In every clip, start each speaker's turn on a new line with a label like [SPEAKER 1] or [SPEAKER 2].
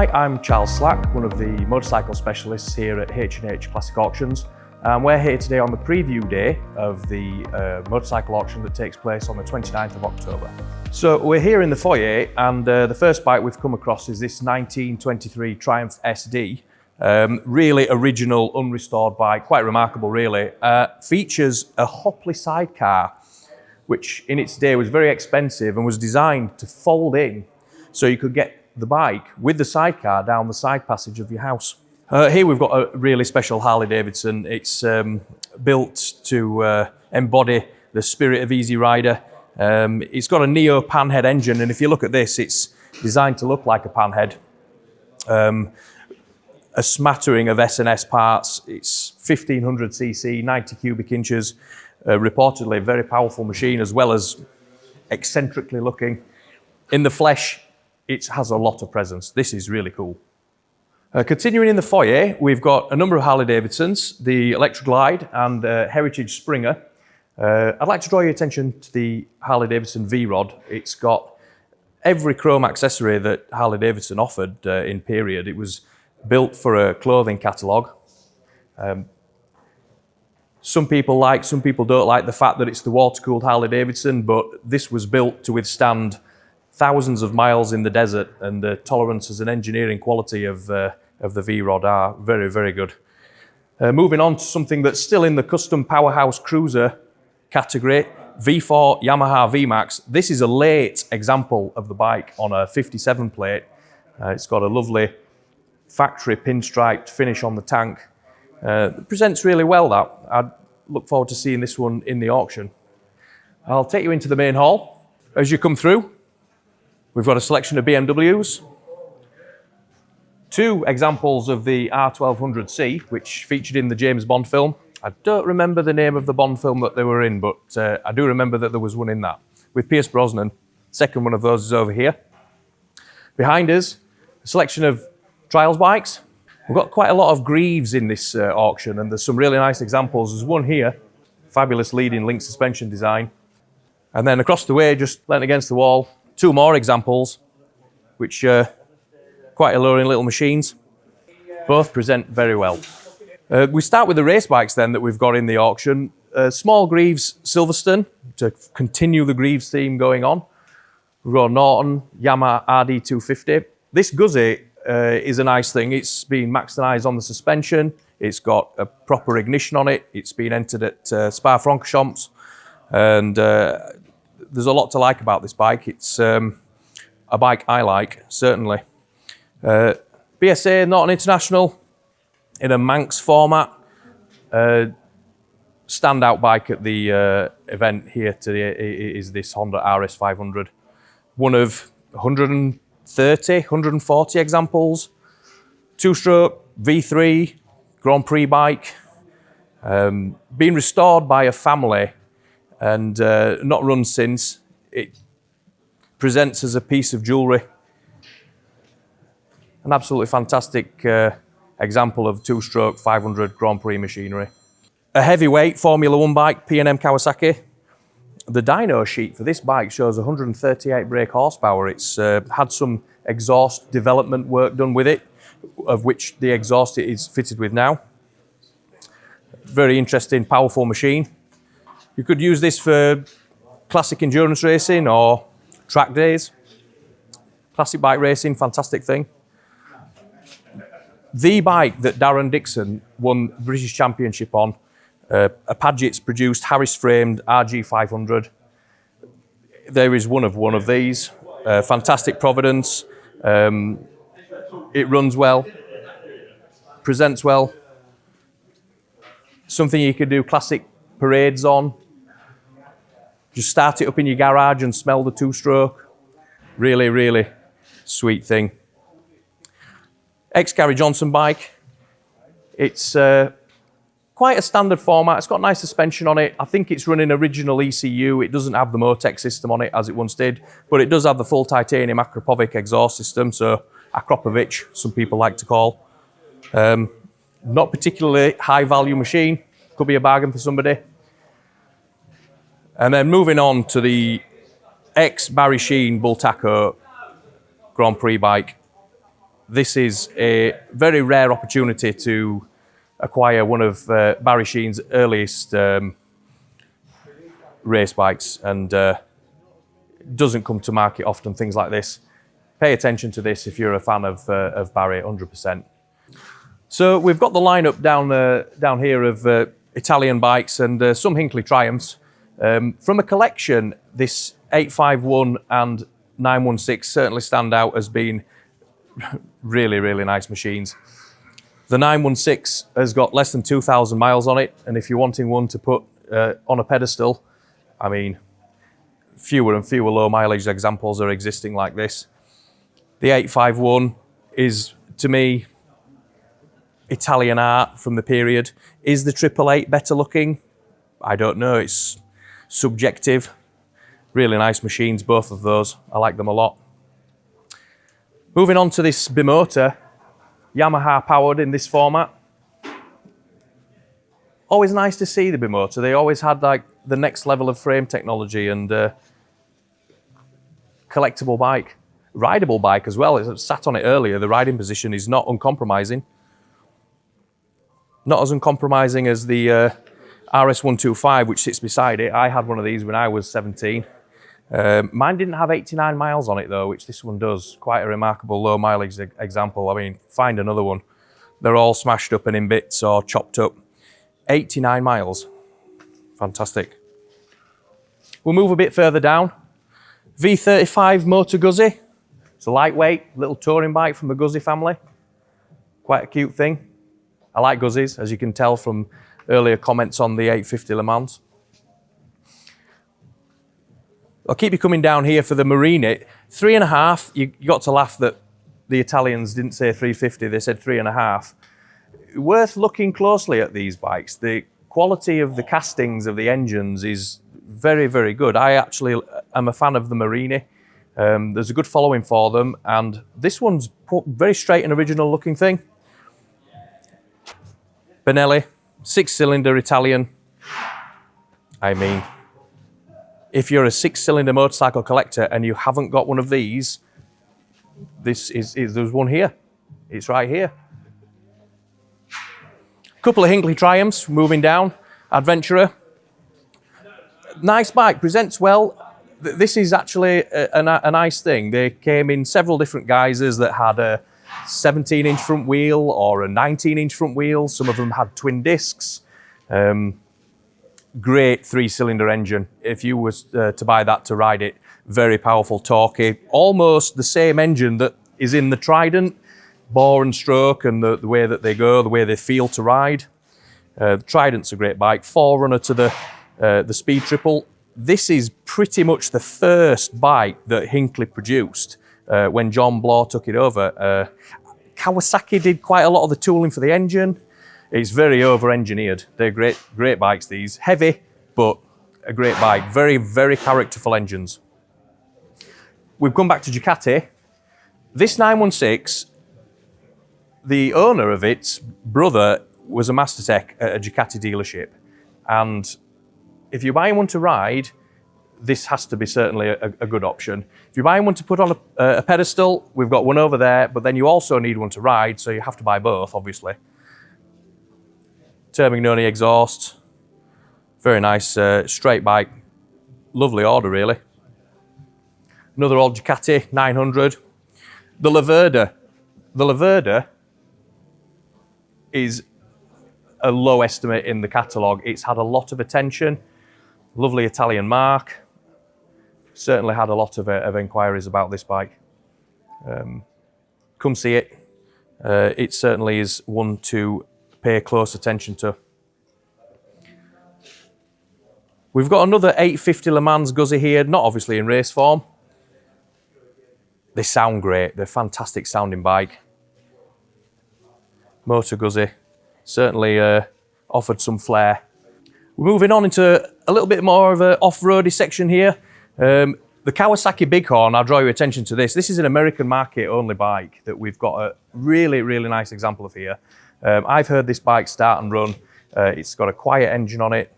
[SPEAKER 1] Hi, I'm Charles Slack, one of the motorcycle specialists here at H&H Classic Auctions. We're here today on the preview day of the motorcycle auction that takes place on the 29th of October. So we're here in the foyer, and the first bike we've come across is this 1923 Triumph SD. Really original, unrestored bike, quite remarkable really. Features a Hopley sidecar, which in its day was very expensive and was designed to fold in so you could get the bike with the sidecar down the side passage of your house. Here we've got a really special Harley Davidson. It's built to embody the spirit of Easy Rider. It's got a Neo panhead engine, and if you look at this, it's designed to look like a panhead. A smattering of S&S parts. It's 1500cc, 90 cubic inches, reportedly a very powerful machine, as well as eccentrically looking. In the flesh, it has a lot of presence. This is really cool. Continuing in the foyer, we've got a number of Harley Davidsons, the Electra Glide and Heritage Springer. I'd like to draw your attention to the Harley Davidson V-Rod. It's got every chrome accessory that Harley Davidson offered in period. It was built for a clothing catalogue. Some people like, some people don't like the fact that it's the water-cooled Harley Davidson, but this was built to withstand thousands of miles in the desert, and the tolerances and engineering quality of the V-Rod are very, very good. Moving on to something that's still in the custom powerhouse cruiser category, V4 Yamaha VMAX. This is a late example of the bike on a 57 plate. It's got a lovely factory pinstriped finish on the tank. It presents really well, that. I'd look forward to seeing this one in the auction. I'll take you into the main hall. As you come through, we've got a selection of BMWs, two examples of the R1200C, which featured in the James Bond film. I don't remember the name of the Bond film that they were in, but I do remember that there was one in that, with Pierce Brosnan. Second one of those is over here. Behind us, a selection of trials bikes. We've got quite a lot of Greaves in this auction, and there's some really nice examples. There's one here, fabulous leading link suspension design. And then across the way, just leant against the wall, two more examples, which are quite alluring little machines. Both present very well. We start with the race bikes then that we've got in the auction. Small Greaves Silverstone, to continue the Greaves theme going on. We've got a Norton Yamaha RD250. This Guzzi is a nice thing. It's been maximized on the suspension. It's got a proper ignition on it. It's been entered at Spa-Francorchamps. And there's a lot to like about this bike. It's a bike I like, certainly. BSA Norton International in a Manx format. Standout bike at the event here today is this Honda RS500. One of 130, 140 examples. Two-stroke, V3, Grand Prix bike. Been restored by a family and not run since. It presents as a piece of jewellery. An absolutely fantastic example of two-stroke 500 Grand Prix machinery. A heavyweight Formula One bike, P&M Kawasaki. The dyno sheet for this bike shows 138 brake horsepower. It's had some exhaust development work done with it, of which the exhaust is fitted with now. Very interesting, powerful machine. You could use this for classic endurance racing or track days. Classic bike racing, fantastic thing. The bike that Darren Dixon won the British Championship on, a Paget's produced Harris-framed RG500. There is one of these. Fantastic providence. It runs well, presents well. Something you could do classic parades on. Just start it up in your garage and smell the two-stroke. Really, really sweet thing. Ex-Gary Johnson bike. It's quite a standard format. It's got nice suspension on it. I think it's running original ECU. It doesn't have the Motec system on it as it once did, but it does have the full titanium Akrapovic exhaust system, so Akrapovic, some people like to call. Not particularly high value machine. Could be a bargain for somebody. And then moving on to the ex-Barry Sheen Bultaco Grand Prix bike. this is a very rare opportunity to acquire one of Barry Sheen's earliest race bikes, and doesn't come to market often, things like this. Pay attention to this if you're a fan of Barry, 100%. So we've got the lineup down here of Italian bikes and some Hinckley Triumphs. From a collection, this 851 and 916 certainly stand out as being really, really nice machines. The 916 has got less than 2,000 miles on it, and if you're wanting one to put on a pedestal, I mean, fewer and fewer low mileage examples are existing like this. The 851 is, to me, Italian art from the period. Is the 888 better looking? I don't know, it's subjective. Really nice machines, both of those. I like them a lot. Moving on to this Bimotor, Yamaha powered in this format. Always nice to see the Bimotor. They always had like the next level of frame technology and collectible bike. Rideable bike as well. I sat on it earlier. The riding position is not uncompromising. Not as uncompromising as the RS125, which sits beside it. I had one of these when I was 17. Mine didn't have 89 miles on it though, which this one does. Quite a remarkable low mileage example. I mean, find another one. They're all smashed up and in bits or chopped up. 89 miles. Fantastic. We'll move a bit further down. V35 Motor Guzzi. It's a lightweight little touring bike from the Guzzi family. Quite a cute thing. I like Guzzis, as you can tell from earlier comments on the 850 Le Mans. I'll keep you coming down here for the Marini. 3.5, you got to laugh that the Italians didn't say 350, they said 3.5. Worth looking closely at these bikes. The quality of the castings of the engines is very, very good. I actually am a fan of the Marini. There's a good following for them, and this one's very straight and original looking thing. Benelli, 6-cylinder Italian. I mean, if you're a 6-cylinder motorcycle collector and you haven't got one of these, there's one here. It's right here. Couple of Hinckley Triumphs moving down. Adventurer. Nice bike, presents well. This is actually a nice thing. They came in several different guises that had a 17-inch front wheel or a 19-inch front wheel. Some of them had twin discs. Great 3-cylinder engine. If you was to buy that to ride it, very powerful, torquey. Almost the same engine that is in the Trident. Bore and stroke and the way that they go, the way they feel to ride. The Trident's a great bike. Forerunner to the Speed Triple. This is pretty much the first bike that Hinckley produced when John Blaw took it over. Kawasaki did quite a lot of the tooling for the engine. It's very over-engineered. They're great bikes, these. Heavy, but a great bike. Very, very characterful engines. We've come back to Ducati. This 916, the owner of its brother was a master tech at a Ducati dealership. And if you're buying one to ride, this has to be certainly a good option. If you're buying one to put on a pedestal, we've got one over there, but then you also need one to ride, so you have to buy both, obviously. Termignoni exhaust. Very nice straight bike. Lovely order, really. Another old Ducati 900. The Laverda. The Laverda is a low estimate in the catalogue. It's had a lot of attention. Lovely Italian mark. Certainly had a lot of inquiries about this bike. Come see it. It certainly is one to pay close attention to. We've got another 850 Le Mans Guzzi here, not obviously in race form. They sound great. They're a fantastic sounding bike. Motor Guzzi. Certainly offered some flair. We're moving on into a little bit more of an off-roady section here. The Kawasaki Bighorn, I'll draw your attention to this. This is an American market only bike that we've got a really, really nice example of here. I've heard this bike start and run. It's got a quiet engine on it.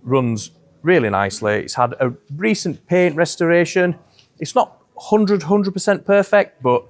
[SPEAKER 1] Runs really nicely. It's had a recent paint restoration. It's not 100% perfect, but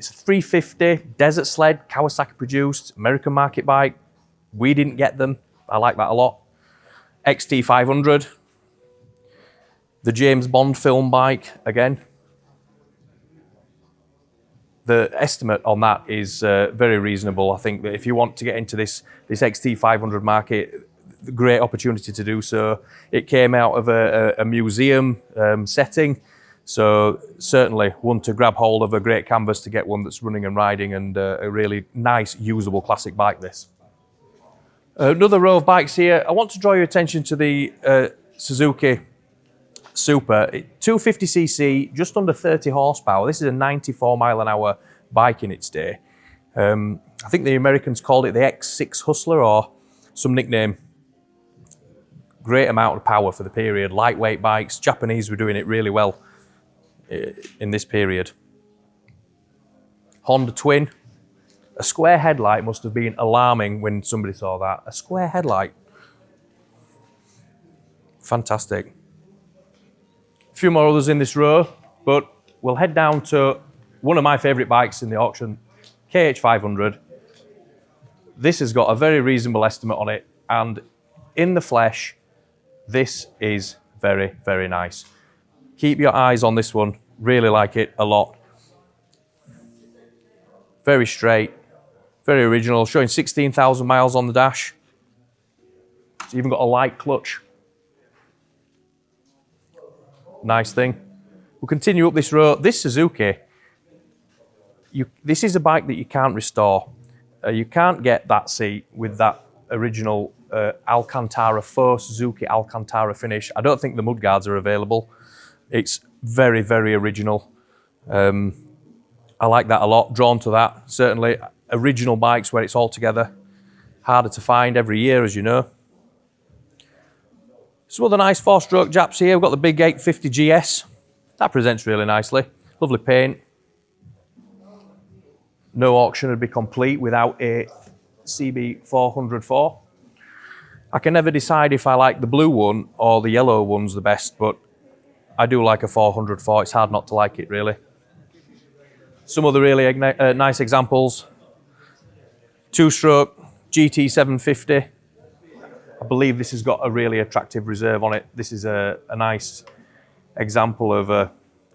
[SPEAKER 1] It's a 350 desert sled, Kawasaki produced, American market bike. We didn't get them. I like that a lot. XT500. The James Bond film bike, again. The estimate on that is very reasonable. I think that if you want to get into this XT500 market, great opportunity to do so. It came out of a museum setting, so certainly one to grab hold of, a great canvas to get one that's running and riding, and a really nice, usable classic bike this. Another row of bikes here. I want to draw your attention to the Suzuki Super. 250cc, just under 30 horsepower. This is a 94 mile an hour bike in its day. I think the Americans called it the X6 Hustler or some nickname. Great amount of power for the period. Lightweight bikes. Japanese were doing it really well in this period. Honda Twin. A square headlight must have been alarming when somebody saw that. A square headlight. Fantastic. A few more others in this row, but we'll head down to one of my favourite bikes in the auction, KH500. This has got a very reasonable estimate on it, and in the flesh, this is very, very nice. Keep your eyes on this one. Really like it a lot. Very straight, very original, showing 16,000 miles on the dash. It's even got a light clutch. Nice thing. We'll continue up this road. This Suzuki, this is a bike that you can't restore. You can't get that seat with that original Alcantara, faux Suzuki Alcantara finish. I don't think the mudguards are available. It's very, very original. I like that a lot, drawn to that. Certainly original bikes where it's all together. Harder to find every year, as you know. Some other nice four-stroke Japs here. We've got the big 850 GS. That presents really nicely. Lovely paint. No auction would be complete without a CB404. I can never decide if I like the blue one or the yellow one's the best, but I do like a 404. It's hard not to like it, really. Some other really nice examples. Two-stroke GT750. I believe this has got a really attractive reserve on it. This is a nice example of a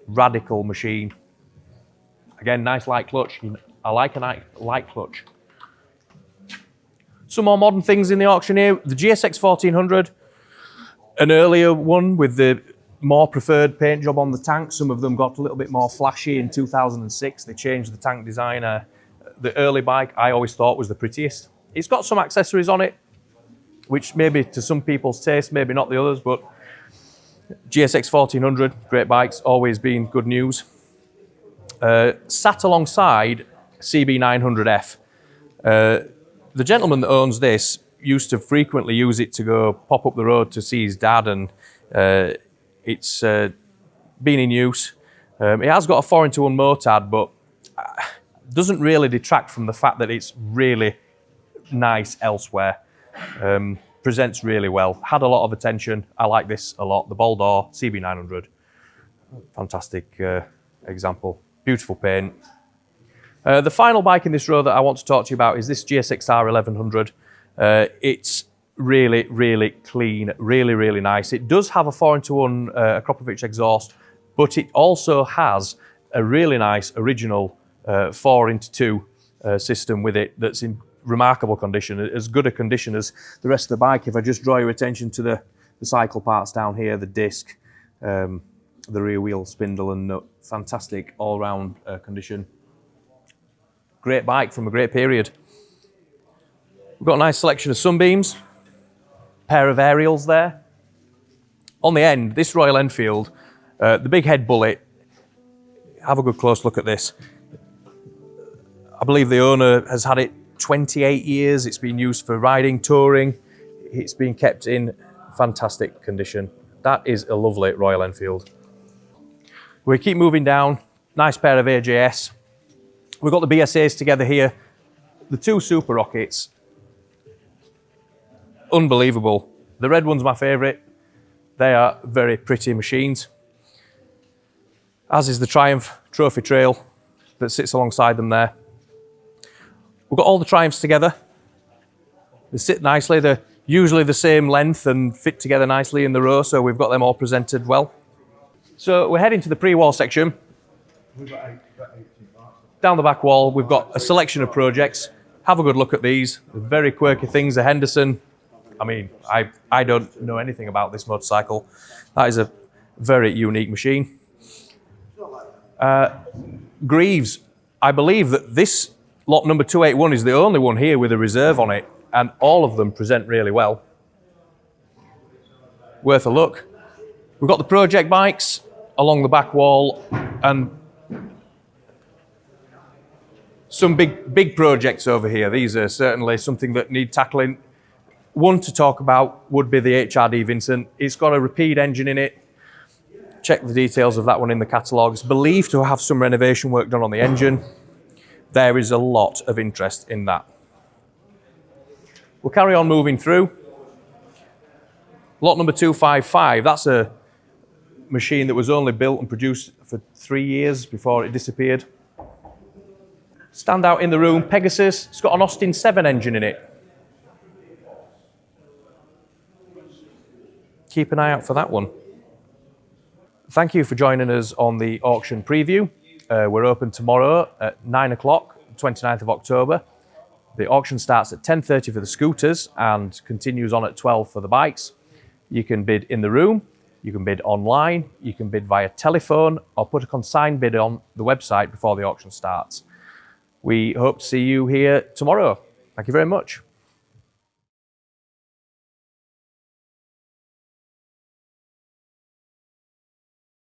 [SPEAKER 1] radical machine. Again, nice light clutch. I like a light clutch. Some more modern things in the auction here. The GSX 1400, an earlier one with the more preferred paint job on the tank. Some of them got a little bit more flashy in 2006. They changed the tank design. The early bike I always thought was the prettiest. It's got some accessories on it, which maybe to some people's taste, maybe not the others, but GSX 1400, great bikes, always been good news. Sat alongside CB900F. The gentleman that owns this used to frequently use it to go pop up the road to see his dad, and it's been in use. It has got a 4-into-1 motard, but doesn't really detract from the fact that it's really nice elsewhere. Presents really well. Had a lot of attention. I like this a lot. The Boldor CB900. Fantastic example. Beautiful paint. The final bike in this row that I want to talk to you about is this GSX-R 1100. It's really, really clean, really, really nice. It does have a 4-into-1 Akropovich exhaust, but it also has a really nice original 4-into-2 system with it that's in remarkable condition, as good a condition as the rest of the bike. If I just draw your attention to the cycle parts down here, the disc, the rear wheel spindle and nut, fantastic all-round condition. Great bike from a great period. We've got a nice selection of sunbeams, pair of aerials there. On the end, this Royal Enfield, the big head bullet, have a good close look at this. I believe the owner has had it 28 years. It's been used for riding, touring. It's been kept in fantastic condition. That is a lovely Royal Enfield. We keep moving down. Nice pair of AJS. We've got the BSAs together here. The two Super Rockets. Unbelievable. The red one's my favourite. They are very pretty machines. As is the Triumph Trophy Trail. that sits alongside them there. We've got all the Triumphs together. They sit nicely. They're usually the same length and fit together nicely in the row, so we've got them all presented well. So we're heading to the pre-war section. Down the back wall, we've got a selection of projects. Have a good look at these. They're very quirky things. The Henderson, I mean, I don't know anything about this motorcycle. That is a very unique machine. Greaves, I believe that this lot number 281 is the only one here with a reserve on it, and all of them present really well. Worth a look. We've got the project bikes along the back wall, and some big projects over here. These are certainly something that need tackling. One to talk about would be the HRD Vincent. It's got a repeat engine in it. Check the details of that one in the catalogue. It's believed to have some renovation work done on the engine. There is a lot of interest in that. We'll carry on moving through. Lot number 255, that's a machine that was only built and produced for 3 years before it disappeared. Stand out in the room, Pegasus. It's got an Austin 7 engine in it. Keep an eye out for that one. Thank you for joining us on the auction preview. We're open tomorrow at 9 o'clock, 29th of October. The auction starts at 10:30 for the scooters and continues on at 12 for the bikes. You can bid in the room, you can bid online, you can bid via telephone, or put a consigned bid on the website before the auction starts. We hope to see you here tomorrow. Thank you very much.